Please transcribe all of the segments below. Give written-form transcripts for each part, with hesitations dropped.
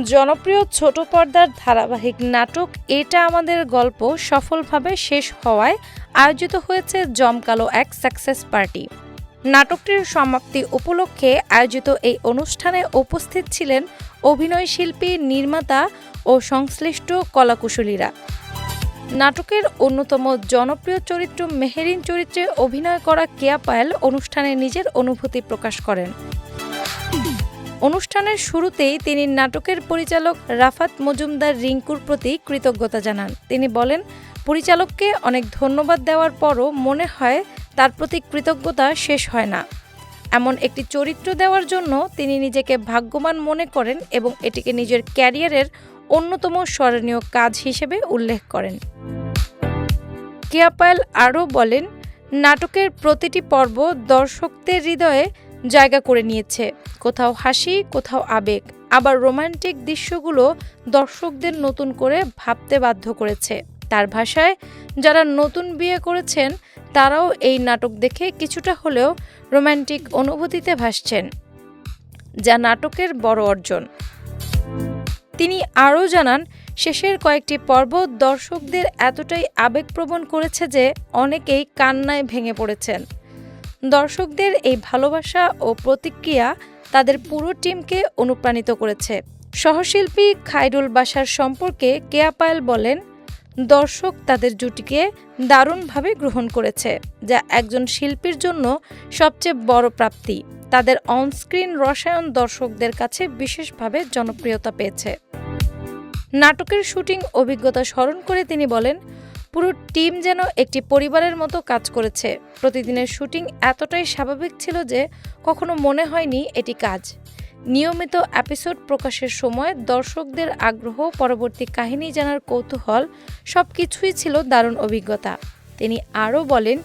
জনপ্রিয় ছোট পর্দার ধারাবাহিক নাটক এটা আমাদের গল্প সফলভাবে শেষ হওয়ায় আয়োজিত হয়েছে জমকালো এক সাকসেস পার্টি। নাটকটির সমাপ্তি উপলক্ষে আয়োজিত এই অনুষ্ঠানে উপস্থিত ছিলেন অভিনয়শিল্পী, নির্মাতা ও সংশ্লিষ্ট কলাকুশলীরা। নাটকের অন্যতম জনপ্রিয় চরিত্র মেহেরিন চরিত্রে অভিনয় করা কেয়া পায়েল অনুষ্ঠানে নিজের অনুভূতি প্রকাশ করেন। অনুষ্ঠানের শুরুতেই তিনি নাটকের পরিচালক রাফাত মজুমদার রিংকুর প্রতি কৃতজ্ঞতা জানান। তিনি বলেন, পরিচালককে অনেক ধন্যবাদ দেওয়ার পরও মনে হয় তার প্রতি কৃতজ্ঞতা শেষ হয় না। এমন একটি চরিত্র দেওয়ার জন্য তিনি নিজেকে ভাগ্যবান মনে করেন এবং এটিকে নিজের ক্যারিয়ারের অন্যতম স্মরণীয় কাজ হিসেবে উল্লেখ করেন। কেয়া পায়েল আরও বলেন, নাটকের প্রতিটি পর্ব দর্শকদের হৃদয়ে জায়গা করে নিয়েছে। কোথাও হাসি, কোথাও আবেগ, আবার রোমান্টিক দৃশ্যগুলো দর্শকদের নতুন করে ভাবতে বাধ্য করেছে। তার ভাষায়, যারা নতুন বিয়ে করেছেন তারাও এই নাটক দেখে কিছুটা হলেও রোমান্টিক অনুভূতিতে ভাসছেন, যা নাটকের বড় অর্জন। তিনি আরও জানান, শেষের কয়েকটি পর্ব দর্শকদের এতটাই আবেগপ্রবণ করেছে যে অনেকেই কান্নায় ভেঙে পড়েছেন। দর্শকদের এই ভালোবাসা ও প্রতিক্রিয়া তাদের পুরো টিমকে অনুপ্রাণিত করেছে। সহশিল্পী খায়রুল বাশার সম্পর্কে কেয়া পায়েল বলেন, দর্শক তাদের জুটিকে দারুণভাবে গ্রহণ করেছে, যা একজন শিল্পীর জন্য সবচেয়ে বড় প্রাপ্তি। তাদের অনস্ক্রিন রসায়ন দর্শকদের কাছে বিশেষভাবে জনপ্রিয়তা পেয়েছে। নাটকের শুটিং অভিজ্ঞতা স্মরণ করে তিনি বলেন, পুরো টিম যেন একটি পরিবারের মতো কাজ করেছে। প্রতিদিনের শুটিং এতটাই স্বাভাবিক ছিল যে কখনো মনে হয়নি এটি কাজ। নিয়মিত এপিসোড প্রকাশের সময় দর্শকদের আগ্রহ, পরবর্তী কাহিনী জানার কৌতূহল সবকিছুই ছিল দারুণ অভিজ্ঞতা। তিনি আরও বলেন,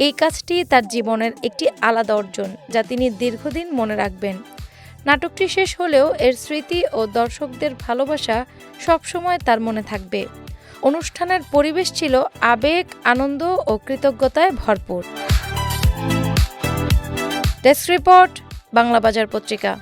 এই কাজটি তার জীবনের একটি আলাদা অর্জন, যা তিনি দীর্ঘদিন মনে রাখবেন। নাটকটি শেষ হলেও এর স্মৃতি ও দর্শকদের ভালোবাসা সবসময় তার মনে থাকবে। অনুষ্ঠানের পরিবেশ ছিল আবেগ, আনন্দ ও কৃতজ্ঞতায় ভরপুর। ডেস্ক রিপোর্ট, বাংলা বাজার পত্রিকা।